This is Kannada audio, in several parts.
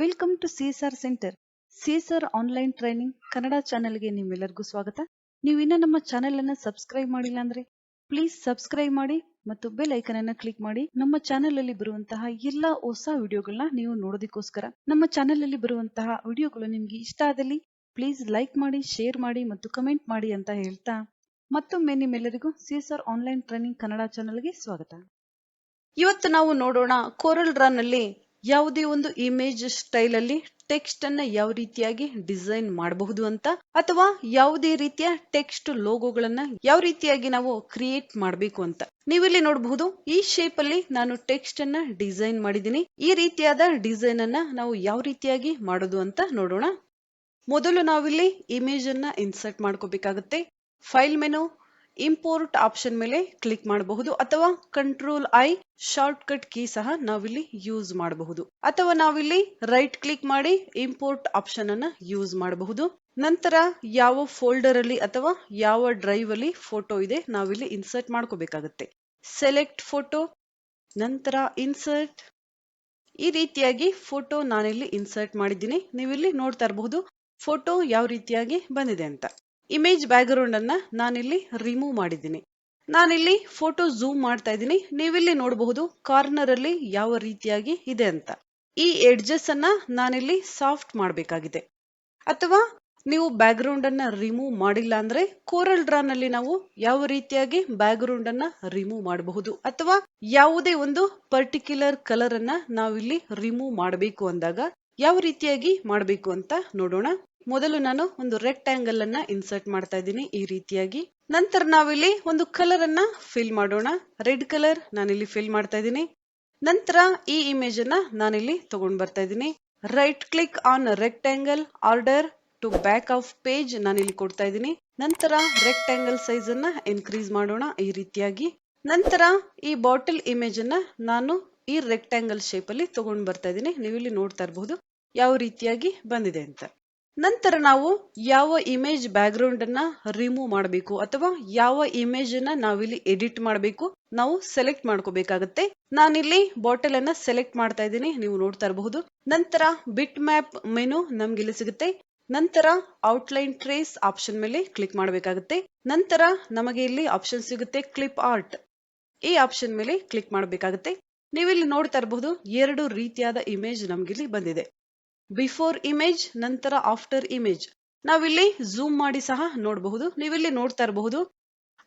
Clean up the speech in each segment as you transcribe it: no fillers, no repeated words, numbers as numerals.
Welcome to CSR centre. CSR online training Kannada ಚಾನೆಲ್ಗೆ ನಿಮ್ಮೆಲ್ಲರಿಗೂ ಸ್ವಾಗತ. ನೀವು ಇನ್ನೂ ನಮ್ಮ ಚಾನೆಲ್ ಅನ್ನು ಸಬ್ಸ್ಕ್ರೈಬ್ ಮಾಡಿಲ್ಲ ಅಂದ್ರೆ ಪ್ಲೀಸ್ ಸಬ್ಸ್ಕ್ರೈಬ್ ಮಾಡಿ ಮತ್ತು ಬೆಲ್ ಐಕನ್ ಅನ್ನು ಕ್ಲಿಕ್ ಮಾಡಿ. ನಮ್ಮ ಚಾನೆಲ್ ಅಲ್ಲಿ ಬರುವಂತಹ ಎಲ್ಲಾ ಹೊಸ ವಿಡಿಯೋಗಳನ್ನ ನೀವು ನೋಡೋದಕ್ಕೋಸ್ಕರ. ನಮ್ಮ ಚಾನೆಲ್ ಅಲ್ಲಿ ಬರುವಂತಹ ವಿಡಿಯೋಗಳು ನಿಮ್ಗೆ ಇಷ್ಟ ಆದಲ್ಲಿ ಪ್ಲೀಸ್ ಲೈಕ್ ಮಾಡಿ, ಶೇರ್ ಮಾಡಿ ಮತ್ತು ಕಮೆಂಟ್ ಮಾಡಿ ಅಂತ ಹೇಳ್ತಾ ಮತ್ತೊಮ್ಮೆ ನಿಮ್ಮೆಲ್ಲರಿಗೂ ಸಿಎಸ್ಆರ್ ಆನ್ಲೈನ್ ಟ್ರೈನಿಂಗ್ ಕನ್ನಡ ಚಾನೆಲ್ಗೆ ಸ್ವಾಗತ. ಇವತ್ತು ನಾವು ನೋಡೋಣ ಕೋರಲ್ ಡ್ರಾ ನಲ್ಲಿ ಯಾವುದೇ ಒಂದು ಇಮೇಜ್ ಸ್ಟೈಲ್ ಅಲ್ಲಿ ಟೆಕ್ಸ್ಟ್ ಅನ್ನ ಯಾವ ರೀತಿಯಾಗಿ ಡಿಸೈನ್ ಮಾಡಬಹುದು ಅಂತ, ಅಥವಾ ಯಾವುದೇ ರೀತಿಯ ಟೆಕ್ಸ್ಟ್ ಲೋಗೋಗಳನ್ನ ಯಾವ ರೀತಿಯಾಗಿ ನಾವು ಕ್ರಿಯೇಟ್ ಮಾಡಬೇಕು ಅಂತ. ನೀವಿಲ್ಲಿ ನೋಡಬಹುದು, ಈ ಶೇಪ್ ಅಲ್ಲಿ ನಾನು ಟೆಕ್ಸ್ಟ್ ಅನ್ನ ಡಿಸೈನ್ ಮಾಡಿದ್ದೀನಿ. ಈ ರೀತಿಯಾದ ಡಿಸೈನ್ ಅನ್ನ ನಾವು ಯಾವ ರೀತಿಯಾಗಿ ಮಾಡೋದು ಅಂತ ನೋಡೋಣ. ಮೊದಲು ನಾವಿಲ್ಲಿ ಇಮೇಜ್ ಅನ್ನ ಇನ್ಸರ್ಟ್ ಮಾಡ್ಕೋಬೇಕಾಗುತ್ತೆ. ಫೈಲ್ ಮೆನು, ಇಂಪೋರ್ಟ್ ಆಪ್ಷನ್ ಮೇಲೆ ಕ್ಲಿಕ್ ಮಾಡಬಹುದು, ಅಥವಾ ಕಂಟ್ರೋಲ್-I ಶಾರ್ಟ್ ಕಟ್ ಕೀ ಸಹ ನಾವಿಲ್ಲಿ ಯೂಸ್ ಮಾಡಬಹುದು, ಅಥವಾ ನಾವಿಲ್ಲಿ ರೈಟ್ ಕ್ಲಿಕ್ ಮಾಡಿ ಇಂಪೋರ್ಟ್ ಆಪ್ಷನ್ ಅನ್ನ ಯೂಸ್ ಮಾಡಬಹುದು. ನಂತರ ಯಾವ ಫೋಲ್ಡರ್ ಅಲ್ಲಿ ಅಥವಾ ಯಾವ ಡ್ರೈವ್ ಅಲ್ಲಿ ಫೋಟೋ ಇದೆ ನಾವಿಲ್ಲಿ ಇನ್ಸರ್ಟ್ ಮಾಡ್ಕೋಬೇಕಾಗುತ್ತೆ. ಸೆಲೆಕ್ಟ್ ಫೋಟೋ, ನಂತರ ಇನ್ಸರ್ಟ್. ಈ ರೀತಿಯಾಗಿ ಫೋಟೋ ನಾನಿಲ್ಲಿ ಇನ್ಸರ್ಟ್ ಮಾಡಿದ್ದೀನಿ. ನೀವಿಲ್ಲಿ ನೋಡ್ತಾ ಇರಬಹುದು ಫೋಟೋ ಯಾವ ರೀತಿಯಾಗಿ ಬಂದಿದೆ ಅಂತ. ಇಮೇಜ್ ಬ್ಯಾಕ್ ಗ್ರೌಂಡ್ ಅನ್ನ ನಾನಿಲ್ಲಿ ರಿಮೂವ್ ಮಾಡಿದ್ದೀನಿ. ನಾನಿಲ್ಲಿ ಫೋಟೋ ಝೂಮ್ ಮಾಡ್ತಾ ಇದ್ದೀನಿ. ನೀವಿಲ್ಲಿ ನೋಡಬಹುದು ಕಾರ್ನರ್ ಅಲ್ಲಿ ಯಾವ ರೀತಿಯಾಗಿ ಇದೆ ಅಂತ. ಈ ಎಡ್ಜಸ್ ಅನ್ನ ನಾನಿಲ್ಲಿ ಸಾಫ್ಟ್ ಮಾಡಬೇಕಾಗಿದೆ. ಅಥವಾ ನೀವು ಬ್ಯಾಕ್ ಗ್ರೌಂಡ್ ಅನ್ನ ರಿಮೂವ್ ಮಾಡಿಲ್ಲ ಅಂದ್ರೆ ಕೋರಲ್ ಡ್ರಾ ನಲ್ಲಿ ನಾವು ಯಾವ ರೀತಿಯಾಗಿ ಬ್ಯಾಕ್ ಗ್ರೌಂಡ್ ಅನ್ನ ರಿಮೂವ್ ಮಾಡಬಹುದು, ಅಥವಾ ಯಾವುದೇ ಒಂದು ಪರ್ಟಿಕ್ಯುಲರ್ ಕಲರ್ ಅನ್ನ ನಾವಿಲ್ಲಿ ರಿಮೂವ್ ಮಾಡಬೇಕು ಅಂದಾಗ ಯಾವ ರೀತಿಯಾಗಿ ಮಾಡಬೇಕು ಅಂತ ನೋಡೋಣ. ಮೊದಲು ನಾನು ಒಂದು ರೆಕ್ಟ್ಯಾಂಗಲ್ ಅನ್ನ ಇನ್ಸರ್ಟ್ ಮಾಡ್ತಾ ಇದ್ದೀನಿ ಈ ರೀತಿಯಾಗಿ. ನಂತರ ನಾವಿಲ್ಲಿ ಒಂದು ಕಲರ್ ಅನ್ನ ಫಿಲ್ ಮಾಡೋಣ. ರೆಡ್ ಕಲರ್ ನಾನಿಲ್ಲಿ ಫಿಲ್ ಮಾಡ್ತಾ ಇದ್ದೀನಿ. ನಂತರ ಈ ಇಮೇಜ್ ಅನ್ನ ನಾನಿಲ್ಲಿ ತಗೊಂಡ್ ಬರ್ತಾ ಇದ್ದೀನಿ. Right click on rectangle, order to back of page ನಾನಿಲ್ಲಿ ಕೊಡ್ತಾ ಇದ್ದೀನಿ. ನಂತರ ರೆಕ್ಟ್ಯಾಂಗಲ್ ಸೈಜ್ ಅನ್ನ ಇನ್ಕ್ರೀಸ್ ಮಾಡೋಣ ಈ ರೀತಿಯಾಗಿ. ನಂತರ ಈ ಬಾಟಲ್ ಇಮೇಜ್ ಅನ್ನ ನಾನು ಈ ರೆಕ್ಟ್ಯಾಂಗಲ್ ಶೇಪ್ ಅಲ್ಲಿ ತಗೊಂಡ್ ಬರ್ತಾ ಇದ್ದೀನಿ. ನೀವಿಲ್ಲಿ ನೋಡ್ತಾ ಇರಬಹುದು ಯಾವ ರೀತಿಯಾಗಿ ಬಂದಿದೆ ಅಂತ. ನಂತರ ನಾವು ಯಾವ ಇಮೇಜ್ ಬ್ಯಾಕ್ ಗ್ರೌಂಡ್ ಅನ್ನ ರಿಮೂವ್ ಮಾಡಬೇಕು, ಅಥವಾ ಯಾವ ಇಮೇಜ್ ಅನ್ನ ನಾವಿಲ್ಲಿ ಎಡಿಟ್ ಮಾಡಬೇಕು ನಾವು ಸೆಲೆಕ್ಟ್ ಮಾಡ್ಕೋಬೇಕಾಗತ್ತೆ. ನಾನಿಲ್ಲಿ ಬಾಟಲ್ ಅನ್ನ ಸೆಲೆಕ್ಟ್ ಮಾಡ್ತಾ ಇದ್ದೀನಿ, ನೀವು ನೋಡ್ತಾ ಇರಬಹುದು. ನಂತರ ಬಿಟ್ ಮ್ಯಾಪ್ ಮೆನು ನಮ್ಗೆ ಇಲ್ಲಿ ಸಿಗುತ್ತೆ. ನಂತರ ಔಟ್ಲೈನ್ ಟ್ರೇಸ್ ಆಪ್ಷನ್ ಮೇಲೆ ಕ್ಲಿಕ್ ಮಾಡಬೇಕಾಗುತ್ತೆ. ನಂತರ ನಮಗೆ ಇಲ್ಲಿ ಆಪ್ಷನ್ ಸಿಗುತ್ತೆ ಕ್ಲಿಪ್ ಆರ್ಟ್. ಈ ಆಪ್ಷನ್ ಮೇಲೆ ಕ್ಲಿಕ್ ಮಾಡಬೇಕಾಗುತ್ತೆ. ನೀವಿಲ್ಲಿ ನೋಡ್ತಾ ಇರಬಹುದು ಎರಡು ರೀತಿಯಾದ ಇಮೇಜ್ ನಮ್ಗಿಲ್ಲಿ ಬಂದಿದೆ. ಬಿಫೋರ್ ಇಮೇಜ್, ನಂತರ ಆಫ್ಟರ್ ಇಮೇಜ್. ನಾವಿಲ್ಲಿ ಝೂಮ್ ಮಾಡಿ ಸಹ ನೋಡಬಹುದು. ನೀವಿಲ್ಲಿ ನೋಡ್ತಾ ಇರಬಹುದು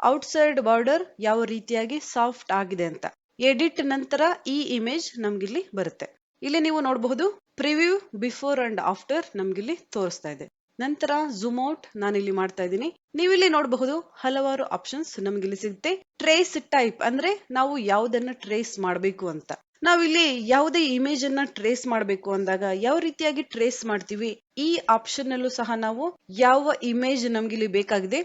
ಔಟ್ಸೈಡ್ ಬಾರ್ಡರ್ ಯಾವ ರೀತಿಯಾಗಿ ಸಾಫ್ಟ್ ಆಗಿದೆ ಅಂತ. ಎಡಿಟ್ ನಂತರ ಈ ಇಮೇಜ್ ನಮ್ಗಿಲ್ಲಿ ಬರುತ್ತೆ. ಇಲ್ಲಿ ನೀವು ನೋಡಬಹುದು ಪ್ರಿವ್ಯೂ ಬಿಫೋರ್ ಅಂಡ್ ಆಫ್ಟರ್ ನಮ್ಗಿಲ್ಲಿ ತೋರಿಸ್ತಾ ಇದೆ. ನಂತರ ಝೂಮ್ ಔಟ್ ನಾನಿಲ್ಲಿ ಮಾಡ್ತಾ ಇದ್ದೀನಿ. ನೀವಿಲ್ಲಿ ನೋಡಬಹುದು ಹಲವಾರು ಆಪ್ಷನ್ಸ್ ನಮ್ಗಿಲ್ಲಿ ಸಿಗುತ್ತೆ. ಟ್ರೇಸ್ ಟೈಪ್ ಅಂದ್ರೆ ನಾವು ಯಾವುದನ್ನ ಟ್ರೇಸ್ ಮಾಡಬೇಕು ಅಂತ. ನಾವಿಲ್ಲಿ ಯಾವುದೇ ಇಮೇಜ್ ಅನ್ನ ಟ್ರೇಸ್ ಮಾಡಬೇಕು ಅಂದಾಗ ಯಾವ ರೀತಿಯಾಗಿ ಟ್ರೇಸ್ ಮಾಡ್ತೀವಿ, ಈ ಆಪ್ಷನ್ ಅಲ್ಲೂ ಸಹ ನಾವು ಯಾವ ಇಮೇಜ್ ನಮ್ಗಿಲ್ಲಿ ಬೇಕಾಗಿದೆ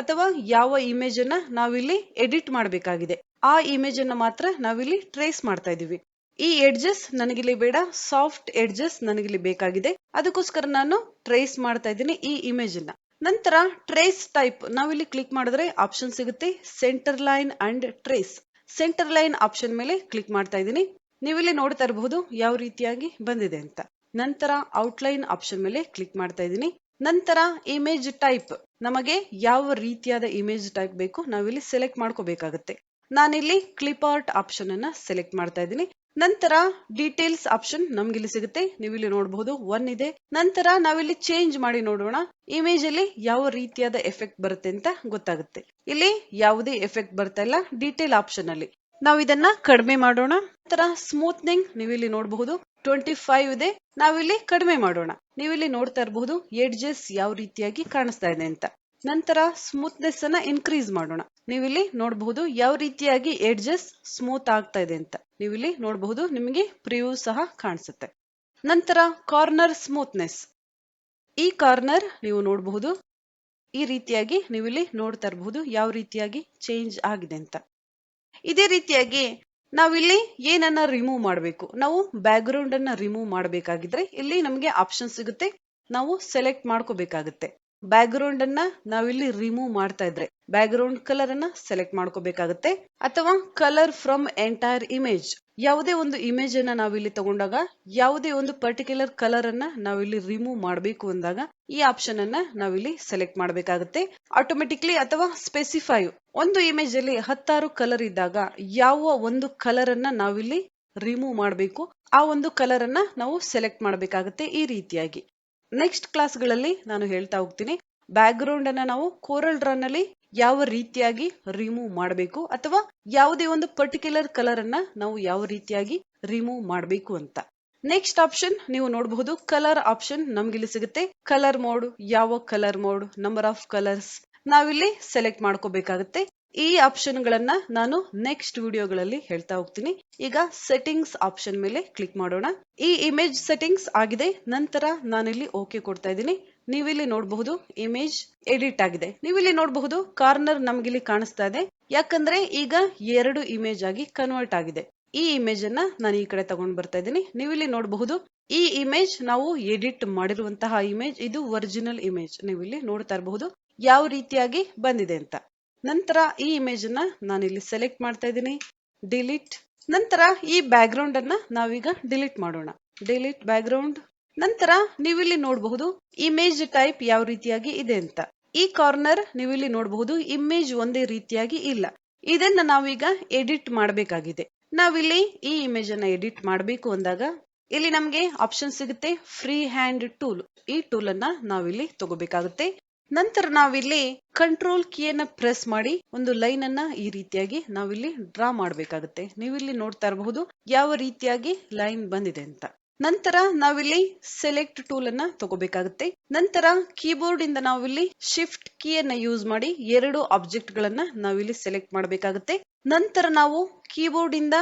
ಅಥವಾ ಯಾವ ಇಮೇಜ್ ಅನ್ನ ನಾವಿಲ್ಲಿ ಎಡಿಟ್ ಮಾಡಬೇಕಾಗಿದೆ ಆ ಇಮೇಜ್ ಅನ್ನ ಮಾತ್ರ ನಾವಿಲ್ಲಿ ಟ್ರೇಸ್ ಮಾಡ್ತಾ ಇದೀವಿ. ಈ ಎಡ್ಜಸ್ ನನಗಿಲ್ಲಿ ಬೇಡ, ಸಾಫ್ಟ್ ಎಡ್ಜಸ್ ನನಗಿಲ್ಲಿ ಬೇಕಾಗಿದೆ. ಅದಕ್ಕೋಸ್ಕರ ನಾನು ಟ್ರೇಸ್ ಮಾಡ್ತಾ ಇದ್ದೀನಿ ಈ ಇಮೇಜ್ ಅನ್ನ. ನಂತರ ಟ್ರೇಸ್ ಟೈಪ್ ನಾವಿಲ್ಲಿ ಕ್ಲಿಕ್ ಮಾಡಿದ್ರೆ ಆಪ್ಷನ್ ಸಿಗುತ್ತೆ centre line and trace. Centre line option ಮೇಲೆ ಕ್ಲಿಕ್ ಮಾಡ್ತಾ ಇದ್ದೀನಿ. ನೀವಿಲ್ಲಿ ನೋಡ್ತಾ ಇರಬಹುದು ಯಾವ ರೀತಿಯಾಗಿ ಬಂದಿದೆ ಅಂತ. ನಂತರ ಔಟ್ಲೈನ್ ಆಪ್ಷನ್ ಮೇಲೆ ಕ್ಲಿಕ್ ಮಾಡ್ತಾ ಇದ್ದೀನಿ. ನಂತರ ಇಮೇಜ್ ಟೈಪ್, ನಮಗೆ ಯಾವ ರೀತಿಯಾದ ಇಮೇಜ್ ಟೈಪ್ ಬೇಕು ನಾವಿಲ್ಲಿ ಸೆಲೆಕ್ಟ್ ಮಾಡ್ಕೋಬೇಕಾಗುತ್ತೆ. ನಾನಿಲ್ಲಿ ಕ್ಲಿಪ್ ಆರ್ಟ್ ಆಪ್ಷನ್ ಅನ್ನ ಸೆಲೆಕ್ಟ್ ಮಾಡ್ತಾ ಇದ್ದೀನಿ. ನಂತರ ಡೀಟೇಲ್ಸ್ ಆಪ್ಷನ್ ನಮ್ಗೆ ಇಲ್ಲಿ ಸಿಗುತ್ತೆ. ನೀವಿಲ್ಲಿ ನೋಡಬಹುದು 1 ಇದೆ. ನಂತರ ನಾವಿಲ್ಲಿ ಚೇಂಜ್ ಮಾಡಿ ನೋಡೋಣ ಇಮೇಜ್ ಅಲ್ಲಿ ಯಾವ ರೀತಿಯಾದ ಎಫೆಕ್ಟ್ ಬರುತ್ತೆ ಅಂತ ಗೊತ್ತಾಗುತ್ತೆ. ಇಲ್ಲಿ ಯಾವುದೇ ಎಫೆಕ್ಟ್ ಬರ್ತಾ ಇಲ್ಲ ಡೀಟೇಲ್ ಆಪ್ಷನ್ ಅಲ್ಲಿ. ನಾವು ಇದನ್ನ ಕಡಿಮೆ ಮಾಡೋಣ. ನಂತರ ಸ್ಮೂತ್ನಿಂಗ್ ನೀವಿಲ್ಲಿ ನೋಡಬಹುದು 25 ಇದೆ. ನಾವಿಲ್ಲಿ ಕಡಿಮೆ ಮಾಡೋಣ. ನೀವಿಲ್ಲಿ ನೋಡ್ತಾ ಇರಬಹುದು ಎಡ್ಜಸ್ ಯಾವ ರೀತಿಯಾಗಿ ಕಾಣಿಸ್ತಾ ಇದೆ ಅಂತ. ನಂತರ ಸ್ಮೂತ್ನೆಸ್ ಅನ್ನ ಇನ್ಕ್ರೀಸ್ ಮಾಡೋಣ. ನೀವಿಲ್ಲಿ ನೋಡಬಹುದು ಯಾವ ರೀತಿಯಾಗಿ ಎಡ್ಜಸ್ ಸ್ಮೂತ್ ಆಗ್ತಾ ಇದೆ ಅಂತ. ನೀವಿಲ್ಲಿ ನೋಡಬಹುದು ನಿಮಗೆ ಪ್ರಿವ್ಯೂ ಸಹ ಕಾಣಿಸುತ್ತೆ. ನಂತರ ಕಾರ್ನರ್ ಸ್ಮೂತ್ನೆಸ್, ಈ ಕಾರ್ನರ್ ನೀವು ನೋಡಬಹುದು ಈ ರೀತಿಯಾಗಿ ನೀವಿಲ್ಲಿ ನೋಡ್ತಾ ಇರಬಹುದು ಯಾವ ರೀತಿಯಾಗಿ ಚೇಂಜ್ ಆಗಿದೆ ಅಂತ. ಇದೇ ರೀತಿಯಾಗಿ ನಾವಿಲ್ಲಿ ಏನನ್ನ ರಿಮೂವ್ ಮಾಡಬೇಕು, ನಾವು ಬ್ಯಾಕ್ ಗ್ರೌಂಡ್ ಅನ್ನ ರಿಮೂವ್ ಮಾಡಬೇಕಾಗಿದ್ರೆ ಇಲ್ಲಿ ನಮಗೆ ಆಪ್ಷನ್ ಸಿಗುತ್ತೆ, ನಾವು ಸೆಲೆಕ್ಟ್ ಮಾಡ್ಕೋಬೇಕಾಗುತ್ತೆ. ಬ್ಯಾಕ್ ಗ್ರೌಂಡ್ ಅನ್ನ ನಾವಿಲ್ಲಿ ರಿಮೂವ್ ಮಾಡ್ತಾ ಇದ್ರೆ ಬ್ಯಾಕ್ ಗ್ರೌಂಡ್ ಕಲರ್ ಅನ್ನ ಸೆಲೆಕ್ಟ್ ಮಾಡ್ಕೋಬೇಕಾಗುತ್ತೆ. ಅಥವಾ ಕಲರ್ ಫ್ರಮ್ ಎಂಟೈರ್ ಇಮೇಜ್, ಯಾವುದೇ ಒಂದು ಇಮೇಜ್ ಅನ್ನ ನಾವಿಲ್ಲಿ ತಗೊಂಡಾಗ ಯಾವುದೇ ಒಂದು ಪರ್ಟಿಕ್ಯುಲರ್ ಕಲರ್ ಅನ್ನ ನಾವಿಲ್ಲಿ ರಿಮೂವ್ ಮಾಡಬೇಕು ಅಂದಾಗ ಈ ಆಪ್ಷನ್ ಅನ್ನ ನಾವಿಲ್ಲಿ ಸೆಲೆಕ್ಟ್ ಮಾಡಬೇಕಾಗುತ್ತೆ ಆಟೋಮೆಟಿಕ್ಲಿ. ಅಥವಾ ಸ್ಪೆಸಿಫೈ, ಒಂದು ಇಮೇಜ್ ಅಲ್ಲಿ 10 ಕಲರ್ ಇದ್ದಾಗ ಯಾವ ಒಂದು ಕಲರ್ ಅನ್ನ ನಾವಿಲ್ಲಿ ರಿಮೂವ್ ಮಾಡಬೇಕು ಆ ಒಂದು ಕಲರ್ ಅನ್ನ ನಾವು ಸೆಲೆಕ್ಟ್ ಮಾಡಬೇಕಾಗುತ್ತೆ ಈ ರೀತಿಯಾಗಿ. ನೆಕ್ಸ್ಟ್ ಕ್ಲಾಸ್ಗಳಲ್ಲಿ ನಾನು ಹೇಳ್ತಾ ಹೋಗ್ತೀನಿ ಬ್ಯಾಕ್ ಗ್ರೌಂಡ್ ಅನ್ನ ನಾವು ಕೋರಲ್ ಡ್ರಾ ನಲ್ಲಿ ಯಾವ ರೀತಿಯಾಗಿ ರಿಮೂವ್ ಮಾಡಬೇಕು ಅಥವಾ ಯಾವುದೇ ಒಂದು ಪರ್ಟಿಕ್ಯುಲರ್ ಕಲರ್ ಅನ್ನ ನಾವು ಯಾವ ರೀತಿಯಾಗಿ ರಿಮೂವ್ ಮಾಡಬೇಕು ಅಂತ. ನೆಕ್ಸ್ಟ್ ಆಪ್ಷನ್ ನೀವು ನೋಡಬಹುದು ಕಲರ್ ಆಪ್ಷನ್ ನಮ್ಗಿಲ್ಲಿ ಸಿಗುತ್ತೆ. ಕಲರ್ ಮೋಡ್, ಯಾವ colour mode, number of colours ನಾವಿಲ್ಲಿ ಸೆಲೆಕ್ಟ್ ಮಾಡ್ಕೋಬೇಕಾಗುತ್ತೆ. ಈ ಆಪ್ಷನ್ ಗಳನ್ನ ನಾನು ನೆಕ್ಸ್ಟ್ ವಿಡಿಯೋಗಳಲ್ಲಿ ಹೇಳ್ತಾ ಹೋಗ್ತೀನಿ. ಈಗ ಸೆಟ್ಟಿಂಗ್ಸ್ ಆಪ್ಷನ್ ಮೇಲೆ ಕ್ಲಿಕ್ ಮಾಡೋಣ. ಈ ಇಮೇಜ್ ಸೆಟ್ಟಿಂಗ್ಸ್ ಆಗಿದೆ. ನಂತರ ನಾನಿಲ್ಲಿ ಓಕೆ ಕೊಡ್ತಾ ಇದ್ದೀನಿ. ನೀವಿಲ್ಲಿ ನೋಡಬಹುದು ಇಮೇಜ್ ಎಡಿಟ್ ಆಗಿದೆ. ನೀವಿಲ್ಲಿ ನೋಡಬಹುದು ಕಾರ್ನರ್ ನಮ್ಗಿಲ್ಲಿ ಕಾಣಿಸ್ತಾ ಇದೆ, ಯಾಕಂದ್ರೆ ಈಗ 2 ಇಮೇಜ್ ಆಗಿ ಕನ್ವರ್ಟ್ ಆಗಿದೆ. ಈ ಇಮೇಜ್ ಅನ್ನ ನಾನು ಈ ಕಡೆ ತಗೊಂಡ್ ಬರ್ತಾ ಇದ್ದೀನಿ. ನೀವಿಲ್ಲಿ ನೋಡಬಹುದು ಈ ಇಮೇಜ್ ನಾವು ಎಡಿಟ್ ಮಾಡಿರುವಂತಹ ಇಮೇಜ್, ಇದು ಒರಿಜಿನಲ್ ಇಮೇಜ್. ನೀವಿಲ್ಲಿ ನೋಡ್ತಾ ಇರಬಹುದು ಯಾವ ರೀತಿಯಾಗಿ ಬಂದಿದೆ ಅಂತ. ನಂತರ ಈ ಇಮೇಜ್ ಅನ್ನ ನಾನಿಲ್ಲಿ ಸೆಲೆಕ್ಟ್ ಮಾಡ್ತಾ ಇದ್ದೀನಿ, ಡಿಲೀಟ್. ನಂತರ ಈ ಬ್ಯಾಕ್ ಗ್ರೌಂಡ್ ಅನ್ನ ನಾವೀಗ ಡಿಲೀಟ್ ಮಾಡೋಣ. Delete back ground. ನಂತರ ನೀವಿಲ್ಲಿ ನೋಡಬಹುದು ಇಮೇಜ್ ಟೈಪ್ ಯಾವ ರೀತಿಯಾಗಿ ಇದೆ ಅಂತ. ಈ ಕಾರ್ನರ್ ನೀವಿಲ್ಲಿ ನೋಡಬಹುದು ಇಮೇಜ್ ಒಂದೇ ರೀತಿಯಾಗಿ ಇಲ್ಲ. ಇದನ್ನ ನಾವೀಗ ಎಡಿಟ್ ಮಾಡಬೇಕಾಗಿದೆ. ನಾವಿಲ್ಲಿ ಈ ಇಮೇಜ್ ಅನ್ನ ಎಡಿಟ್ ಮಾಡಬೇಕು ಅಂದಾಗ ಇಲ್ಲಿ ನಮ್ಗೆ ಆಪ್ಷನ್ ಸಿಗುತ್ತೆ ಫ್ರೀ ಹ್ಯಾಂಡ್ ಟೂಲ್. ಈ ಟೂಲ್ ಅನ್ನ ನಾವಿಲ್ಲಿ ತಗೋಬೇಕಾಗುತ್ತೆ. ನಂತರ ನಾವಿಲ್ಲಿ ಕಂಟ್ರೋಲ್ ಕೀಯನ್ನ ಪ್ರೆಸ್ ಮಾಡಿ ಒಂದು ಲೈನ್ ಅನ್ನ ಈ ರೀತಿಯಾಗಿ ನಾವಿಲ್ಲಿ ಡ್ರಾ ಮಾಡಬೇಕಾಗುತ್ತೆ. ನೀವಿಲ್ಲಿ ನೋಡ್ತಾ ಇರಬಹುದು ಯಾವ ರೀತಿಯಾಗಿ ಲೈನ್ ಬಂದಿದೆ ಅಂತ. ನಂತರ ನಾವಿಲ್ಲಿ ಸೆಲೆಕ್ಟ್ ಟೂಲ್ ಅನ್ನ ತಗೋಬೇಕಾಗುತ್ತೆ. ನಂತರ ಕೀಬೋರ್ಡ್ ಇಂದ ನಾವಿಲ್ಲಿ ಶಿಫ್ಟ್ ಕೀಯನ್ನ ಯೂಸ್ ಮಾಡಿ 2 ಆಬ್ಜೆಕ್ಟ್ ಗಳನ್ನ ನಾವಿಲ್ಲಿ ಸೆಲೆಕ್ಟ್ ಮಾಡಬೇಕಾಗುತ್ತೆ. ನಂತರ ನಾವು ಕೀಬೋರ್ಡ್ ಇಂದ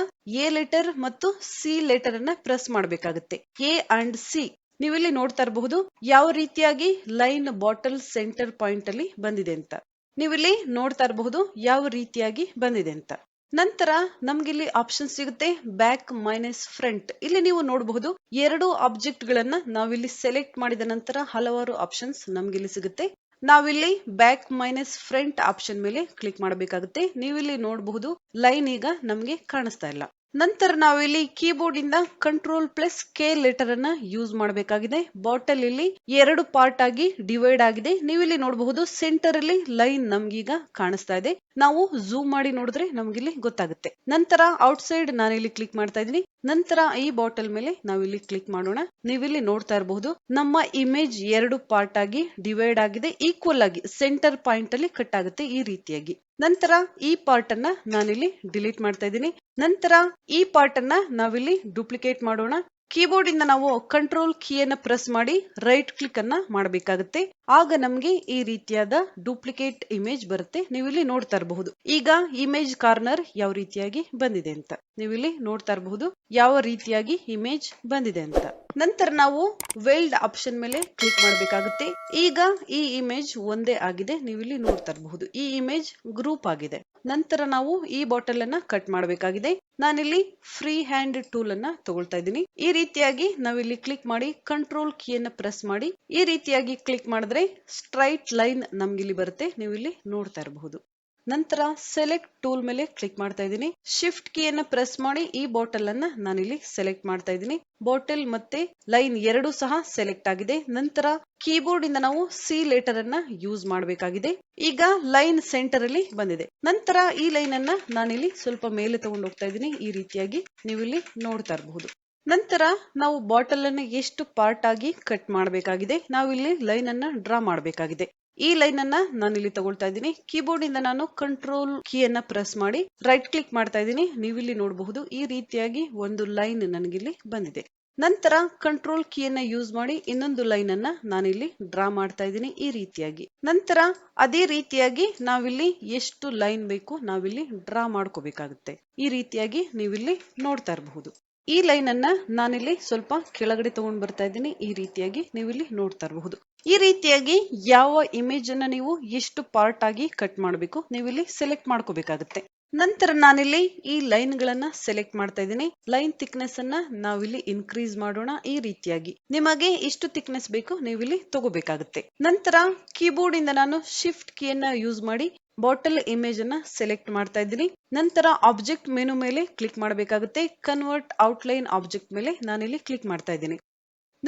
ಎ ಲೆಟರ್ ಮತ್ತು ಸಿ ಲೆಟರ್ ಅನ್ನ ಪ್ರೆಸ್ ಮಾಡಬೇಕಾಗುತ್ತೆ. ಎ ಅಂಡ್ ಸಿ ನೀವಿಲ್ಲಿ ನೋಡ್ತಾ ಇರಬಹುದು ಯಾವ ರೀತಿಯಾಗಿ ಲೈನ್ ಬಾಟಲ್ ಸೆಂಟರ್ ಪಾಯಿಂಟ್ ಅಲ್ಲಿ ಬಂದಿದೆ ಅಂತ. ನೀವಿಲ್ಲಿ ನೋಡ್ತಾ ಇರಬಹುದು ಯಾವ ರೀತಿಯಾಗಿ ಬಂದಿದೆ ಅಂತ. ನಂತರ ನಮ್ಗಿಲ್ಲಿ ಆಪ್ಷನ್ ಸಿಗುತ್ತೆ ಬ್ಯಾಕ್ ಮೈನಸ್ ಫ್ರಂಟ್. ಇಲ್ಲಿ ನೀವು ನೋಡಬಹುದು 2 ಆಬ್ಜೆಕ್ಟ್ ಗಳನ್ನ ನಾವಿಲ್ಲಿ ಸೆಲೆಕ್ಟ್ ಮಾಡಿದ ನಂತರ ಹಲವಾರು ಆಪ್ಷನ್ಸ್ ನಮ್ಗಿಲ್ಲಿ ಸಿಗುತ್ತೆ. ನಾವಿಲ್ಲಿ ಬ್ಯಾಕ್ ಮೈನಸ್ ಫ್ರಂಟ್ ಆಪ್ಷನ್ ಮೇಲೆ ಕ್ಲಿಕ್ ಮಾಡಬೇಕಾಗುತ್ತೆ. ನೀವಿಲ್ಲಿ ನೋಡಬಹುದು ಲೈನ್ ಈಗ ನಮ್ಗೆ ಕಾಣಿಸ್ತಾ ಇಲ್ಲ. ನಂತರ ನಾವಿಲ್ಲಿ ಕೀಬೋರ್ಡ್ ಇಂದ ಕಂಟ್ರೋಲ್ ಪ್ಲಸ್ ಕೆ ಲೆಟರ್ ಅನ್ನ ಯೂಸ್ ಮಾಡಬೇಕಾಗಿದೆ. ಬಾಟಲ್ ಇಲ್ಲಿ 2 ಪಾರ್ಟ್ ಆಗಿ ಡಿವೈಡ್ ಆಗಿದೆ. ನೀವಿಲ್ಲಿ ನೋಡಬಹುದು ಸೆಂಟರ್ ಅಲ್ಲಿ ಲೈನ್ ನಮ್ಗೀಗ ಕಾಣಿಸ್ತಾ ಇದೆ. ನಾವು ಝೂಮ್ ಮಾಡಿ ನೋಡಿದ್ರೆ ನಮ್ಗಿಲ್ಲಿ ಗೊತ್ತಾಗುತ್ತೆ. ನಂತರ ಔಟ್ ಸೈಡ್ ನಾನಿಲ್ಲಿ ಕ್ಲಿಕ್ ಮಾಡ್ತಾ ಇದ್ದೀನಿ. ನಂತರ ಈ ಬಾಟಲ್ ಮೇಲೆ ನಾವಿಲ್ಲಿ ಕ್ಲಿಕ್ ಮಾಡೋಣ. ನೀವಿಲ್ಲಿ ನೋಡ್ತಾ ಇರಬಹುದು ನಮ್ಮ ಇಮೇಜ್ 2 ಪಾರ್ಟ್ ಆಗಿ ಡಿವೈಡ್ ಆಗಿದೆ. ಈಕ್ವಲ್ ಆಗಿ ಸೆಂಟರ್ ಪಾಯಿಂಟ್ ಅಲ್ಲಿ ಕಟ್ ಆಗುತ್ತೆ ಈ ರೀತಿಯಾಗಿ. ನಂತರ ಈ ಪಾರ್ಟ್ ಅನ್ನ ನಾನಿಲ್ಲಿ ಡಿಲೀಟ್ ಮಾಡ್ತಾ ಇದ್ದೀನಿ. ನಂತರ ಈ ಪಾರ್ಟ್ ಅನ್ನ ನಾವಿಲ್ಲಿ ಡೂಪ್ಲಿಕೇಟ್ ಮಾಡೋಣ. ಕೀಬೋರ್ಡ್ ಇಂದ ನಾವು ಕಂಟ್ರೋಲ್ ಕೀಯನ್ನ ಪ್ರೆಸ್ ಮಾಡಿ ರೈಟ್ ಕ್ಲಿಕ್ ಅನ್ನ ಮಾಡಬೇಕಾಗುತ್ತೆ. ಆಗ ನಮ್ಗೆ ಈ ರೀತಿಯಾದ ಡೂಪ್ಲಿಕೇಟ್ ಇಮೇಜ್ ಬರುತ್ತೆ. ನೀವಿಲ್ಲಿ ನೋಡ್ತಾ ಇರಬಹುದು ಈಗ ಇಮೇಜ್ ಕಾರ್ನರ್ ಯಾವ ರೀತಿಯಾಗಿ ಬಂದಿದೆ ಅಂತ. ನೀವಿಲ್ಲಿ ನೋಡ್ತಾ ಇರಬಹುದು ಯಾವ ರೀತಿಯಾಗಿ ಇಮೇಜ್ ಬಂದಿದೆ ಅಂತ. ನಂತರ ನಾವು ವೆಲ್ಡ್ ಆಪ್ಷನ್ ಮೇಲೆ ಕ್ಲಿಕ್ ಮಾಡಬೇಕಾಗುತ್ತೆ. ಈಗ ಈ ಇಮೇಜ್ ಒಂದೇ ಆಗಿದೆ. ನೀವಿಲ್ಲಿ ನೋಡ್ತಾ ಇರಬಹುದು ಈ ಇಮೇಜ್ ಗ್ರೂಪ್ ಆಗಿದೆ. ನಂತರ ನಾವು ಈ ಬಾಟಲ್ ಅನ್ನ ಕಟ್ ಮಾಡಬೇಕಾಗಿದೆ. ನಾನಿಲ್ಲಿ ಫ್ರೀ ಹ್ಯಾಂಡ್ ಟೂಲ್ ಅನ್ನ ತಗೊಳ್ತಾ ಇದ್ದೀನಿ. ಈ ರೀತಿಯಾಗಿ ನಾವಿಲ್ಲಿ ಕ್ಲಿಕ್ ಮಾಡಿ ಕಂಟ್ರೋಲ್ ಕೀಯನ್ನ ಪ್ರೆಸ್ ಮಾಡಿ ಈ ರೀತಿಯಾಗಿ ಕ್ಲಿಕ್ ಮಾಡಿದ್ರೆ ಸ್ಟ್ರೈಟ್ ಲೈನ್ ನಮ್ಗಿಲ್ಲಿ ಬರುತ್ತೆ. ನೀವು ಇಲ್ಲಿ ನೋಡ್ತಾ ಇರಬಹುದು. ನಂತರ ಸೆಲೆಕ್ಟ್ ಟೂಲ್ ಮೇಲೆ ಕ್ಲಿಕ್ ಮಾಡ್ತಾ ಇದ್ದೀನಿ. ಶಿಫ್ಟ್ ಕೀಯನ್ನ ಪ್ರೆಸ್ ಮಾಡಿ ಈ ಬಾಟಲ್ ಅನ್ನ ನಾನಿಲ್ಲಿ ಸೆಲೆಕ್ಟ್ ಮಾಡ್ತಾ ಇದ್ದೀನಿ. ಬಾಟಲ್ ಮತ್ತೆ ಲೈನ್ 2 ಸಹ ಸೆಲೆಕ್ಟ್ ಆಗಿದೆ. ನಂತರ ಕೀಬೋರ್ಡ್ ಇಂದ ನಾವು ಸಿ ಲೆಟರ್ ಅನ್ನ ಯೂಸ್ ಮಾಡಬೇಕಾಗಿದೆ. ಈಗ ಲೈನ್ ಸೆಂಟರ್ ಅಲ್ಲಿ ಬಂದಿದೆ. ನಂತರ ಈ ಲೈನ್ ಅನ್ನ ನಾನಿಲ್ಲಿ ಸ್ವಲ್ಪ ಮೇಲೆ ತಗೊಂಡು ಹೋಗ್ತಾ ಇದ್ದೀನಿ. ಈ ರೀತಿಯಾಗಿ ನೀವು ಇಲ್ಲಿ ನೋಡ್ತಾ ಇರಬಹುದು. ನಂತರ ನಾವು ಬಾಟಲ್ ಅನ್ನ ಎಷ್ಟು ಪಾರ್ಟ್ ಆಗಿ ಕಟ್ ಮಾಡಬೇಕಾಗಿದೆ. ನಾವಿಲ್ಲಿ ಲೈನ್ ಅನ್ನ ಡ್ರಾ ಮಾಡಬೇಕಾಗಿದೆ. ಈ ಲೈನ್ ಅನ್ನ ನಾನು ಇಲ್ಲಿ ತಗೊಳ್ತಾ ಇದ್ದೀನಿ. ಕೀಬೋರ್ಡ್ ಇಂದ ನಾನು ಕಂಟ್ರೋಲ್ ಕೀಯನ್ನ ಪ್ರೆಸ್ ಮಾಡಿ ರೈಟ್ ಕ್ಲಿಕ್ ಮಾಡ್ತಾ ಇದ್ದೀನಿ. ನೀವಿಲ್ಲಿ ನೋಡಬಹುದು ಈ ರೀತಿಯಾಗಿ ಒಂದು ಲೈನ್ ನನಗಿಲ್ಲಿ ಬಂದಿದೆ. ನಂತರ ಕಂಟ್ರೋಲ್ ಕೀಯನ್ನ ಯೂಸ್ ಮಾಡಿ ಇನ್ನೊಂದು ಲೈನ್ ಅನ್ನ ನಾನಿಲ್ಲಿ ಡ್ರಾ ಮಾಡ್ತಾ ಇದ್ದೀನಿ ಈ ರೀತಿಯಾಗಿ. ನಂತರ ಅದೇ ರೀತಿಯಾಗಿ ನಾವಿಲ್ಲಿ ಎಷ್ಟು ಲೈನ್ ಬೇಕು ನಾವಿಲ್ಲಿ ಡ್ರಾ ಮಾಡ್ಕೋಬೇಕಾಗುತ್ತೆ. ಈ ರೀತಿಯಾಗಿ ನೀವಿಲ್ಲಿ ನೋಡ್ತಾ ಇರಬಹುದು. ಈ ಲೈನ್ ಅನ್ನ ನಾನಿಲ್ಲಿ ಸ್ವಲ್ಪ ಕೆಳಗಡೆ ತಗೊಂಡ್ ಬರ್ತಾ ಇದ್ದೀನಿ. ಈ ರೀತಿಯಾಗಿ ನೀವಿಲ್ಲಿ ನೋಡ್ತಾ ಇರಬಹುದು. ಈ ರೀತಿಯಾಗಿ ಯಾವ ಇಮೇಜ್ ಅನ್ನ ನೀವು ಎಷ್ಟು ಪಾರ್ಟ್ ಆಗಿ ಕಟ್ ಮಾಡಬೇಕು ನೀವಿಲ್ಲಿ ಸೆಲೆಕ್ಟ್ ಮಾಡ್ಕೋಬೇಕಾಗುತ್ತೆ. ನಂತರ ನಾನಿಲ್ಲಿ ಈ ಲೈನ್ ಗಳನ್ನ ಸೆಲೆಕ್ಟ್ ಮಾಡ್ತಾ ಇದ್ದೀನಿ. ಲೈನ್ ಥಿಕ್ನೆಸ್ ಅನ್ನ ನಾವಿಲ್ಲಿ ಇನ್ಕ್ರೀಸ್ ಮಾಡೋಣ. ಈ ರೀತಿಯಾಗಿ ನಿಮಗೆ ಇಷ್ಟು ಥಿಕ್ನೆಸ್ ಬೇಕು ನೀವಿಲ್ಲಿ ತಗೋಬೇಕಾಗುತ್ತೆ. ನಂತರ ಕೀಬೋರ್ಡ್ ಇಂದ ನಾನು ಶಿಫ್ಟ್ ಕೀಯನ್ನ ಯೂಸ್ ಮಾಡಿ ಬಾಟಲ್ ಇಮೇಜ್ ಅನ್ನ ಸೆಲೆಕ್ಟ್ ಮಾಡ್ತಾ ಇದ್ದೀನಿ. ನಂತರ ಆಬ್ಜೆಕ್ಟ್ ಮೆನು ಮೇಲೆ ಕ್ಲಿಕ್ ಮಾಡಬೇಕಾಗುತ್ತೆ. ಕನ್ವರ್ಟ್ ಔಟ್ಲೈನ್ ಆಬ್ಜೆಕ್ಟ್ ಮೇಲೆ ನಾನಿಲ್ಲಿ ಕ್ಲಿಕ್ ಮಾಡ್ತಾ ಇದ್ದೀನಿ.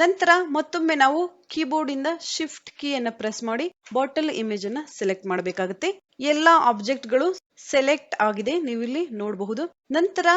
ನಂತರ ಮತ್ತೊಮ್ಮೆ ನಾವು ಕೀಬೋರ್ಡ್ ಇಂದ ಶಿಫ್ಟ್ ಕೀಯನ್ನ ಪ್ರೆಸ್ ಮಾಡಿ ಬಾಟಲ್ ಇಮೇಜ್ ಅನ್ನ ಸೆಲೆಕ್ಟ್ ಮಾಡಬೇಕಾಗುತ್ತೆ. ಎಲ್ಲಾ ಆಬ್ಜೆಕ್ಟ್ ಗಳು ಸೆಲೆಕ್ಟ್ ಆಗಿದೆ, ನೀವಿಲ್ಲಿ ನೋಡಬಹುದು. ನಂತರ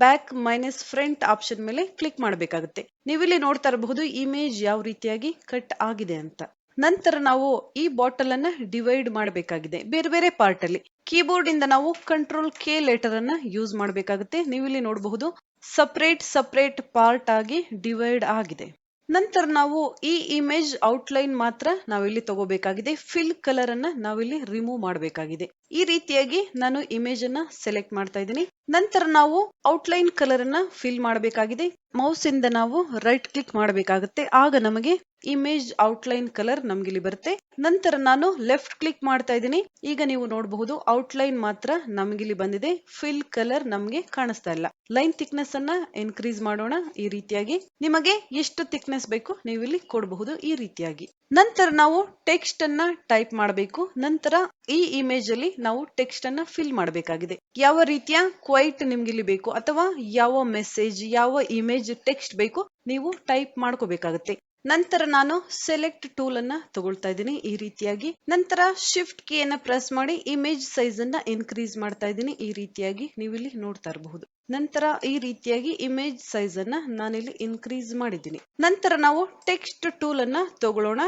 ಬ್ಯಾಕ್ ಮೈನಸ್ ಫ್ರಂಟ್ ಆಪ್ಷನ್ ಮೇಲೆ ಕ್ಲಿಕ್ ಮಾಡಬೇಕಾಗುತ್ತೆ. ನೀವಿಲ್ಲಿ ನೋಡ್ತಾ ಇರಬಹುದು ಇಮೇಜ್ ಯಾವ ರೀತಿಯಾಗಿ ಕಟ್ ಆಗಿದೆ ಅಂತ. ನಂತರ ನಾವು ಈ ಬಾಟಲ್ ಅನ್ನ ಡಿವೈಡ್ ಮಾಡಬೇಕಾಗಿದೆ ಬೇರೆ ಬೇರೆ ಪಾರ್ಟ್ ಅಲ್ಲಿ. ಕೀಬೋರ್ಡ್ ಇಂದ ನಾವು ಕಂಟ್ರೋಲ್ ಕೆ ಲೆಟರ್ ಅನ್ನ ಯೂಸ್ ಮಾಡಬೇಕಾಗುತ್ತೆ. ನೀವಿಲ್ಲಿ ನೋಡಬಹುದು ಸಪರೇಟ್ ಪಾರ್ಟ್ ಆಗಿ ಡಿವೈಡ್ ಆಗಿದೆ. ನಂತರ ನಾವು ಈ ಇಮೇಜ್ ಔಟ್ಲೈನ್ ಮಾತ್ರ ನಾವಿಲ್ಲಿ ತಗೋಬೇಕಾಗಿದೆ. ಫಿಲ್ ಕಲರ್ ಅನ್ನ ನಾವಿಲ್ಲಿ ರಿಮೂವ್ ಮಾಡಬೇಕಾಗಿದೆ. ಈ ರೀತಿಯಾಗಿ ನಾನು ಇಮೇಜ್ ಅನ್ನ ಸೆಲೆಕ್ಟ್ ಮಾಡ್ತಾ ಇದ್ದೀನಿ. ನಂತರ ನಾವು ಔಟ್ಲೈನ್ ಕಲರ್ ಅನ್ನ ಫಿಲ್ ಮಾಡಬೇಕಾಗಿದೆ. ಮೌಸ್ ಇಂದ ನಾವು ರೈಟ್ ಕ್ಲಿಕ್ ಮಾಡಬೇಕಾಗುತ್ತೆ. ಆಗ ನಮಗೆ ಇಮೇಜ್ ಔಟ್ಲೈನ್ ಕಲರ್ ನಮ್ಗೆ ಇಲ್ಲಿ ಬರುತ್ತೆ. ನಂತರ ನಾನು ಲೆಫ್ಟ್ ಕ್ಲಿಕ್ ಮಾಡ್ತಾ ಇದ್ದೀನಿ. ಈಗ ನೀವು ನೋಡಬಹುದು ಔಟ್ಲೈನ್ ಮಾತ್ರ ನಮ್ಗೆ ಇಲ್ಲಿ ಬಂದಿದೆ, ಫಿಲ್ ಕಲರ್ ನಮ್ಗೆ ಕಾಣಿಸ್ತಾ ಇಲ್ಲ. ಲೈನ್ ಥಿಕ್ನೆಸ್ ಅನ್ನ ಇನ್ಕ್ರೀಸ್ ಮಾಡೋಣ. ಈ ರೀತಿಯಾಗಿ ನಿಮಗೆ ಎಷ್ಟು ಥಿಕ್ನೆಸ್ ಬೇಕು ನೀವು ಇಲ್ಲಿ ಕೊಡಬಹುದು. ಈ ರೀತಿಯಾಗಿ ನಂತರ ನಾವು ಟೆಕ್ಸ್ಟ್ ಅನ್ನ ಟೈಪ್ ಮಾಡಬೇಕು. ನಂತರ ಈ ಇಮೇಜ್ ಅಲ್ಲಿ ನಾವು ಟೆಕ್ಸ್ಟ್ ಅನ್ನ ಫಿಲ್ ಮಾಡಬೇಕಾಗಿದೆ. ಯಾವ ರೀತಿಯ ಕ್ವೈಟ್ ನಿಮ್ಗೆ ಇಲ್ಲಿ ಬೇಕು ಅಥವಾ ಯಾವ ಮೆಸೇಜ್ ಯಾವ ಇಮೇಜ್ ಟೆಕ್ಸ್ಟ್ ಬೇಕು ನೀವು ಟೈಪ್ ಮಾಡ್ಕೋಬೇಕಾಗುತ್ತೆ. ನಂತರ ನಾನು ಸೆಲೆಕ್ಟ್ ಟೂಲ್ ಅನ್ನ ತಗೊಳ್ತಾ ಇದ್ದೀನಿ. ಈ ರೀತಿಯಾಗಿ ನಂತರ ಶಿಫ್ಟ್ ಕೀಯನ್ನ ಪ್ರೆಸ್ ಮಾಡಿ ಇಮೇಜ್ ಸೈಜ್ ಅನ್ನ ಇನ್ಕ್ರೀಸ್ ಮಾಡ್ತಾ ಇದ್ದೀನಿ. ಈ ರೀತಿಯಾಗಿ ನೀವು ಇಲ್ಲಿ ನೋಡ್ತಾ ಇರಬಹುದು. ನಂತರ ಈ ರೀತಿಯಾಗಿ ಇಮೇಜ್ ಸೈಜ್ ಅನ್ನ ನಾನಿಲ್ಲಿ ಇನ್ಕ್ರೀಸ್ ಮಾಡಿದ್ದೀನಿ. ನಂತರ ನಾವು ಟೆಕ್ಸ್ಟ್ ಟೂಲ್ ಅನ್ನ ತಗೊಳ್ಳೋಣ.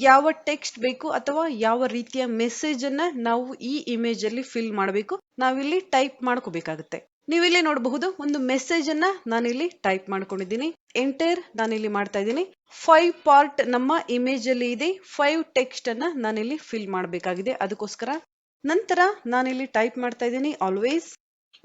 ಯಾವ ಟೆಕ್ಸ್ಟ್ ಬೇಕು ಅಥವಾ ಯಾವ ರೀತಿಯ ಮೆಸೇಜ್ ಅನ್ನ ನಾವು ಈ ಇಮೇಜ್ ಅಲ್ಲಿ ಫಿಲ್ ಮಾಡಬೇಕು ನಾವಿಲ್ಲಿ ಟೈಪ್ ಮಾಡ್ಕೋಬೇಕಾಗುತ್ತೆ. ನೀವಿಲ್ಲಿ ನೋಡಬಹುದು ಒಂದು ಮೆಸೇಜ್ ಅನ್ನ ನಾನಿಲ್ಲಿ ಟೈಪ್ ಮಾಡ್ಕೊಂಡಿದ್ದೀನಿ. ಎಂಟರ್ ನಾನಿಲ್ಲಿ ಮಾಡ್ತಾ ಇದ್ದೀನಿ. 5 ಪಾರ್ಟ್ ನಮ್ಮ ಇಮೇಜ್ ಅಲ್ಲಿ ಇದೆ. 5 ಟೆಕ್ಸ್ಟ್ ಅನ್ನ ನಾನಿಲ್ಲಿ ಫಿಲ್ ಮಾಡಬೇಕಾಗಿದೆ. ಅದಕ್ಕೋಸ್ಕರ ನಂತರ ನಾನಿಲ್ಲಿ ಟೈಪ್ ಮಾಡ್ತಾ ಇದ್ದೀನಿ ಆಲ್ವೇಸ್.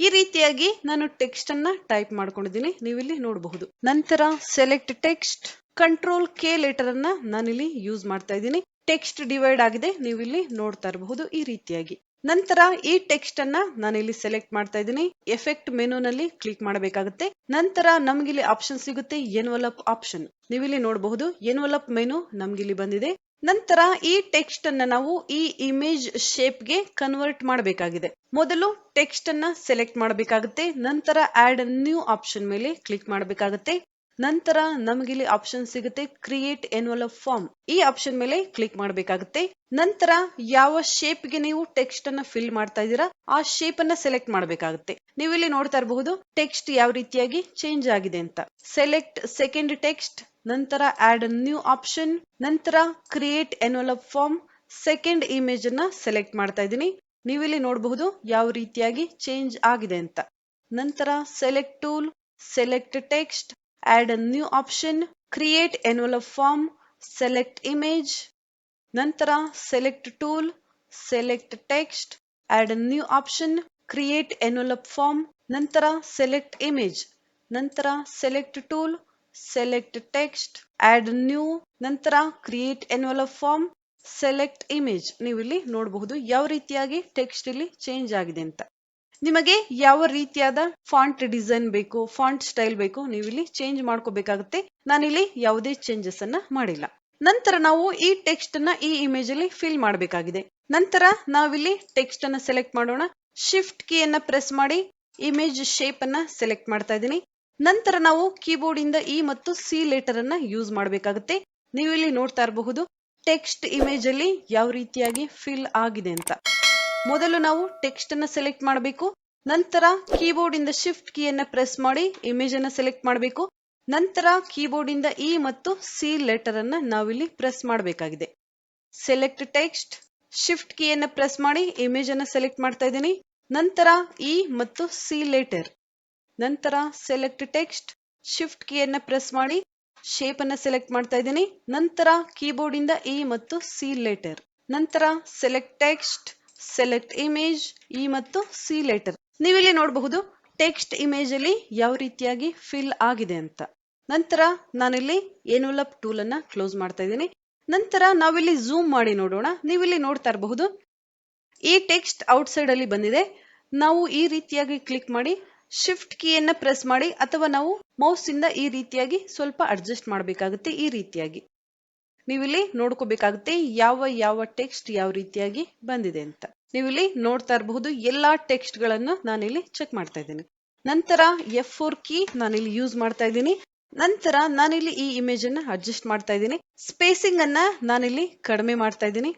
ಈ ರೀತಿಯಾಗಿ ನಾನು ಟೆಕ್ಸ್ಟ್ ಅನ್ನ ಟೈಪ್ ಮಾಡ್ಕೊಂಡಿದ್ದೀನಿ. ನೀವಿಲ್ಲಿ ನೋಡಬಹುದು. ನಂತರ select text control K letter ಅನ್ನ ನಾನಿಲ್ಲಿ ಯೂಸ್ ಮಾಡ್ತಾ ಇದ್ದೀನಿ. ಟೆಕ್ಸ್ಟ್ ಡಿವೈಡ್ ಆಗಿದೆ, ನೀವಿಲ್ಲಿ ನೋಡ್ತಾ ಇರಬಹುದು. ಈ ರೀತಿಯಾಗಿ ನಂತರ ಈ ಟೆಕ್ಸ್ಟ್ ಅನ್ನ ನಾನಿಲ್ಲಿ ಸೆಲೆಕ್ಟ್ ಮಾಡ್ತಾ ಇದ್ದೀನಿ. ಎಫೆಕ್ಟ್ ಮೆನುನಲ್ಲಿ ಕ್ಲಿಕ್ ಮಾಡಬೇಕಾಗುತ್ತೆ. ನಂತರ ನಮ್ಗೆ ಇಲ್ಲಿ ಆಪ್ಷನ್ ಸಿಗುತ್ತೆ ಎನ್ವಲಪ್ ಆಪ್ಷನ್. ನೀವಿಲ್ಲಿ ನೋಡಬಹುದು ಎನ್ವಲಪ್ ಮೆನು ನಮ್ಗೆ ಇಲ್ಲಿ ಬಂದಿದೆ. ನಂತರ ಈ ಟೆಕ್ಸ್ಟ್ ಅನ್ನ ನಾವು ಈ ಇಮೇಜ್ ಶೇಪ್ ಗೆ ಕನ್ವರ್ಟ್ ಮಾಡಬೇಕಾಗಿದೆ. ಮೊದಲು ಟೆಕ್ಸ್ಟ್ ಅನ್ನ ಸೆಲೆಕ್ಟ್ ಮಾಡಬೇಕಾಗುತ್ತೆ. ನಂತರ ಆಡ್ ನ್ಯೂ ಆಪ್ಷನ್ ಮೇಲೆ ಕ್ಲಿಕ್ ಮಾಡಬೇಕಾಗುತ್ತೆ. ನಂತರ ನಮಗೆ ಇಲ್ಲಿ ಆಪ್ಷನ್ ಸಿಗುತ್ತೆ ಕ್ರಿಯೇಟ್ ಎನ್ವಲಪ್ ಫಾರ್ಮ್. ಈ ಆಪ್ಷನ್ ಮೇಲೆ ಕ್ಲಿಕ್ ಮಾಡಬೇಕಾಗುತ್ತೆ. ನಂತರ ಯಾವ ಶೇಪ್ ಗೆ ನೀವು ಟೆಕ್ಸ್ಟ್ ಅನ್ನ ಫಿಲ್ ಮಾಡ್ತಾ ಇದ್ದೀರಾ ಆ ಶೇಪ್ ಅನ್ನ ಸೆಲೆಕ್ಟ್ ಮಾಡಬೇಕಾಗುತ್ತೆ. ನೀವು ಇಲ್ಲಿ ನೋಡ್ತಾ ಇರಬಹುದು ಟೆಕ್ಸ್ಟ್ ಯಾವ ರೀತಿಯಾಗಿ ಚೇಂಜ್ ಆಗಿದೆ ಅಂತ. ಸೆಲೆಕ್ಟ್ ಸೆಕೆಂಡ್ ಟೆಕ್ಸ್ಟ್, ನಂತರ ಆಡ್ ನ್ಯೂ ಆಪ್ಷನ್, ನಂತರ create envelope form. Second image ಅನ್ನ ಸೆಲೆಕ್ಟ್ ಮಾಡ್ತಾ ಇದ್ದೀನಿ. ನೀವಿಲ್ಲಿ ನೋಡಬಹುದು ಯಾವ ರೀತಿಯಾಗಿ ಚೇಂಜ್ ಆಗಿದೆ ಅಂತ. ನಂತರ select tool, select text, add a new option, create envelope form, select image, ನಂತರ select tool, select text, add a new option, create envelope form, ನಂತರ select image, ನಂತರ select tool, select text, add new, ನಂತರ create envelope form, select image. ನೀವು ಇಲ್ಲಿ ನೋಡಬಹುದು ಯಾವ ರೀತಿಯಾಗಿ ಟೆಕ್ಸ್ಟ್ ಇಲ್ಲಿ ಚೇಂಜ್ ಆಗಿದೆ ಅಂತ. ನಿಮಗೆ ಯಾವ ರೀತಿಯಾದ ಫಾಂಟ್ ಡಿಸೈನ್ ಬೇಕು, ಫಾಂಟ್ ಸ್ಟೈಲ್ ಬೇಕು ನೀವು ಇಲ್ಲಿ ಚೇಂಜ್ ಮಾಡ್ಕೋಬೇಕಾಗುತ್ತೆ. ನಾನಿಲ್ಲಿ ಯಾವುದೇ ಚೇಂಜಸ್ ಅನ್ನ ಮಾಡಿಲ್ಲ. ನಂತರ ನಾವು ಈ ಟೆಕ್ಸ್ಟ್ ಅನ್ನ ಈ ಇಮೇಜ್ ಅಲ್ಲಿ ಫಿಲ್ ಮಾಡಬೇಕಾಗಿದೆ. ನಂತರ ನಾವಿಲ್ಲಿ ಟೆಕ್ಸ್ಟ್ ಅನ್ನ ಸೆಲೆಕ್ಟ್ ಮಾಡೋಣ. ಶಿಫ್ಟ್ ಕೀಯನ್ನ ಪ್ರೆಸ್ ಮಾಡಿ ಇಮೇಜ್ ಶೇಪ್ ಅನ್ನ ಸೆಲೆಕ್ಟ್ ಮಾಡ್ತಾ ಇದ್ದೀನಿ. ನಂತರ ನಾವು ಕೀಬೋರ್ಡ್ ಇಂದ ಇ ಮತ್ತು ಸಿ ಲೆಟರ್ ಅನ್ನ ಯೂಸ್ ಮಾಡಬೇಕಾಗುತ್ತೆ. ನೀವು ಇಲ್ಲಿ ನೋಡ್ತಾ ಇರಬಹುದು ಟೆಕ್ಸ್ಟ್ ಇಮೇಜ್ ಅಲ್ಲಿ ಯಾವ ರೀತಿಯಾಗಿ ಫಿಲ್ ಆಗಿದೆ ಅಂತ. ಮೊದಲು ನಾವು ಟೆಕ್ಸ್ಟ್ ಅನ್ನ ಸೆಲೆಕ್ಟ್ ಮಾಡಬೇಕು. ನಂತರ ಕೀಬೋರ್ಡ್ ಇಂದ ಶಿಫ್ಟ್ ಕೀಯನ್ನ ಪ್ರೆಸ್ ಮಾಡಿ ಇಮೇಜ್ ಅನ್ನ ಸೆಲೆಕ್ಟ್ ಮಾಡಬೇಕು. ನಂತರ ಕೀಬೋರ್ಡ್ ಇಂದ ಇ ಮತ್ತು ಸಿ ಲೆಟರ್ ಅನ್ನ ನಾವಿಲ್ಲಿ ಪ್ರೆಸ್ ಮಾಡಬೇಕಾಗಿದೆ. ಸೆಲೆಕ್ಟ್ ಟೆಕ್ಸ್ಟ್, ಶಿಫ್ಟ್ ಕೀಯನ್ನ ಪ್ರೆಸ್ ಮಾಡಿ ಇಮೇಜ್ ಅನ್ನ ಸೆಲೆಕ್ಟ್ ಮಾಡ್ತಾ ಇದ್ದೀನಿ. ನಂತರ ಇ ಮತ್ತು ಸಿ ಲೆಟರ್, ನಂತರ ಸೆಲೆಕ್ಟ್ ಟೆಕ್ಸ್ಟ್, ಶಿಫ್ಟ್ ಕೀಯನ್ನ ಪ್ರೆಸ್ ಮಾಡಿ ಶೇಪ್ ಅನ್ನ ಸೆಲೆಕ್ಟ್ ಮಾಡ್ತಾ ಇದ್ದೀನಿ. ನಂತರ ಕೀಬೋರ್ಡ್ ಇಂದ ಇ ಮತ್ತು ಸಿ ಲೆಟರ್, ನಂತರ select text, select image, E ಮತ್ತು ಸಿ ಲೆಟರ್. ನೀವಿಲ್ಲಿ ನೋಡಬಹುದು ಟೆಕ್ಸ್ಟ್ ಇಮೇಜ್ ಅಲ್ಲಿ ಯಾವ ರೀತಿಯಾಗಿ ಫಿಲ್ ಆಗಿದೆ ಅಂತ. ನಂತರ ನಾನಿಲ್ಲಿ ಎನ್ವಲಪ್ ಟೂಲ್ ಅನ್ನ ಕ್ಲೋಸ್ ಮಾಡ್ತಾ ಇದ್ದೀನಿ. ನಂತರ ನಾವಿಲ್ಲಿ ಝೂಮ್ ಮಾಡಿ ನೋಡೋಣ. ನೀವಿಲ್ಲಿ ನೋಡ್ತಾ ಇರಬಹುದು ಈ ಟೆಕ್ಸ್ಟ್ ಔಟ್ ಸೈಡ್ ಅಲ್ಲಿ ಬಂದಿದೆ. ನಾವು ಈ ರೀತಿಯಾಗಿ ಕ್ಲಿಕ್ ಮಾಡಿ ಶಿಫ್ಟ್ ಕೀಯನ್ನ ಪ್ರೆಸ್ ಮಾಡಿ ಅಥವಾ ನಾವು ಮೌಸ್ ಇಂದ ಈ ರೀತಿಯಾಗಿ ಸ್ವಲ್ಪ ಅಡ್ಜಸ್ಟ್ ಮಾಡಬೇಕಾಗುತ್ತೆ. ಈ ರೀತಿಯಾಗಿ ನೀವಿಲ್ಲಿ ನೋಡ್ಕೋಬೇಕಾಗುತ್ತೆ ಯಾವ ಟೆಕ್ಸ್ಟ್ ಯಾವ ರೀತಿಯಾಗಿ ಬಂದಿದೆ ಅಂತ. ನೀವಿಲ್ಲಿ ನೋಡ್ತಾ ಇರಬಹುದು ಎಲ್ಲಾ ಟೆಕ್ಸ್ಟ್ ಗಳನ್ನು ನಾನಿಲ್ಲಿ ಚೆಕ್ ಮಾಡ್ತಾ ಇದ್ದೀನಿ. ನಂತರ F4 ಕೀ ನಾನಿಲ್ಲಿ ಯೂಸ್ ಮಾಡ್ತಾ ಇದ್ದೀನಿ. ನಂತರ ನಾನಿಲ್ಲಿ ಈ ಇಮೇಜ್ ಅನ್ನ ಅಡ್ಜಸ್ಟ್ ಮಾಡ್ತಾ ಇದ್ದೀನಿ. ಸ್ಪೇಸಿಂಗ್ ಅನ್ನ ನಾನಿಲ್ಲಿ ಕಡಿಮೆ ಮಾಡ್ತಾ ಇದ್ದೀನಿ.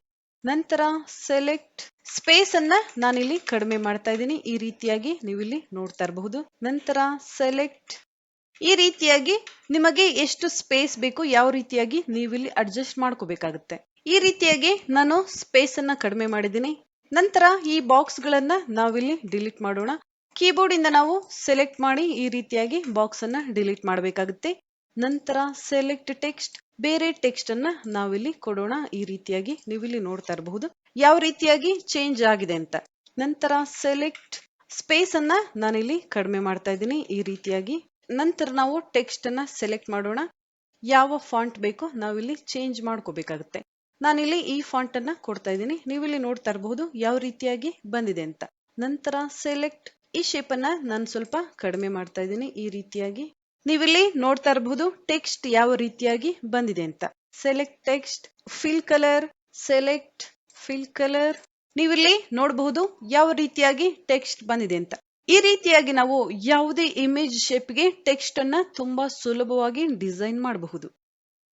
ನಂತರ ಸೆಲೆಕ್ಟ್ ಸ್ಪೇಸ್ ಅನ್ನ ನಾನಿಲ್ಲಿ ಕಡಿಮೆ ಮಾಡ್ತಾ ಇದ್ದೀನಿ. ಈ ರೀತಿಯಾಗಿ ನೀವಿಲ್ಲಿ ನೋಡ್ತಾ ಇರಬಹುದು. ನಂತರ ಸೆಲೆಕ್ಟ್ ಈ ರೀತಿಯಾಗಿ ನಿಮಗೆ ಎಷ್ಟು ಸ್ಪೇಸ್ ಬೇಕು ಯಾವ ರೀತಿಯಾಗಿ ನೀವಿಲ್ಲಿ ಅಡ್ಜಸ್ಟ್ ಮಾಡ್ಕೋಬೇಕಾಗುತ್ತೆ. ಈ ರೀತಿಯಾಗಿ ನಾನು ಸ್ಪೇಸ್ ಅನ್ನ ಕಡಿಮೆ ಮಾಡಿದ್ದೀನಿ. ನಂತರ ಈ ಬಾಕ್ಸ್ ಗಳನ್ನ ನಾವಿಲ್ಲಿ ಡಿಲೀಟ್ ಮಾಡೋಣ. ಕೀಬೋರ್ಡ್ ಇಂದ ನಾವು ಸೆಲೆಕ್ಟ್ ಮಾಡಿ ಈ ರೀತಿಯಾಗಿ ಬಾಕ್ಸ್ ಅನ್ನ ಡಿಲೀಟ್ ಮಾಡಬೇಕಾಗುತ್ತೆ. ನಂತರ ಸೆಲೆಕ್ಟ್ ಟೆಕ್ಸ್ಟ್ ಬೇರೆ ಟೆಕ್ಸ್ಟ್ ಅನ್ನ ನಾವಿಲ್ಲಿ ಕೊಡೋಣ. ಈ ರೀತಿಯಾಗಿ ನೀವಿಲ್ಲಿ ನೋಡ್ತಾ ಇರಬಹುದು ಯಾವ ರೀತಿಯಾಗಿ ಚೇಂಜ್ ಆಗಿದೆ ಅಂತ. ನಂತರ ಸೆಲೆಕ್ಟ್ ಸ್ಪೇಸ್ ಅನ್ನ ನಾನಿಲ್ಲಿ ಕಡಿಮೆ ಮಾಡ್ತಾ ಇದ್ದೀನಿ ಈ ರೀತಿಯಾಗಿ. ನಂತರ ನಾವು ಟೆಕ್ಸ್ಟ್ ಅನ್ನ ಸೆಲೆಕ್ಟ್ ಮಾಡೋಣ. ಯಾವ ಫಾಂಟ್ ಬೇಕೋ ನಾವಿಲ್ಲಿ ಚೇಂಜ್ ಮಾಡ್ಕೋಬೇಕಾಗುತ್ತೆ. ನಾನಿಲ್ಲಿ ಈ ಫಾಂಟ್ ಅನ್ನ ಕೊಡ್ತಾ ಇದ್ದೀನಿ. ನೀವಿಲ್ಲಿ ನೋಡ್ತಾ ಇರಬಹುದು ಯಾವ ರೀತಿಯಾಗಿ ಬಂದಿದೆ ಅಂತ. ನಂತರ ಸೆಲೆಕ್ಟ್ ಈ ಶೇಪ್ ಅನ್ನ ನಾನು ಸ್ವಲ್ಪ ಕಡಿಮೆ ಮಾಡ್ತಾ ಇದ್ದೀನಿ ಈ ರೀತಿಯಾಗಿ. ನೀವಿಲ್ಲಿ ನೋಡ್ತಾ ಇರಬಹುದು ಟೆಕ್ಸ್ಟ್ ಯಾವ ರೀತಿಯಾಗಿ ಬಂದಿದೆ ಅಂತ. Select text fill colour select fill colour ನೀವಿಲ್ಲಿ ನೋಡಬಹುದು ಯಾವ ರೀತಿಯಾಗಿ ಟೆಕ್ಸ್ಟ್ ಬಂದಿದೆ ಅಂತ. ಈ ರೀತಿಯಾಗಿ ನಾವು ಯಾವುದೇ ಇಮೇಜ್ ಶೇಪ್ಗೆ ಟೆಕ್ಸ್ಟ್ ಅನ್ನ ತುಂಬಾ ಸುಲಭವಾಗಿ ಡಿಸೈನ್ ಮಾಡಬಹುದು.